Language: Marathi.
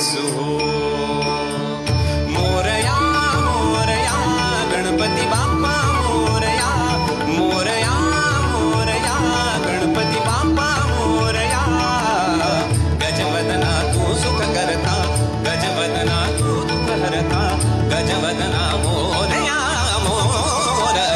बसू हो. मोरया मोरया गणपती बाप्पा मोरया. मोरया मोरया गणपती बाप्पा मोरया. गजवदना तू सुख करता, गजवदना तू दुःख हरता, गजवदना मोरया मोरया.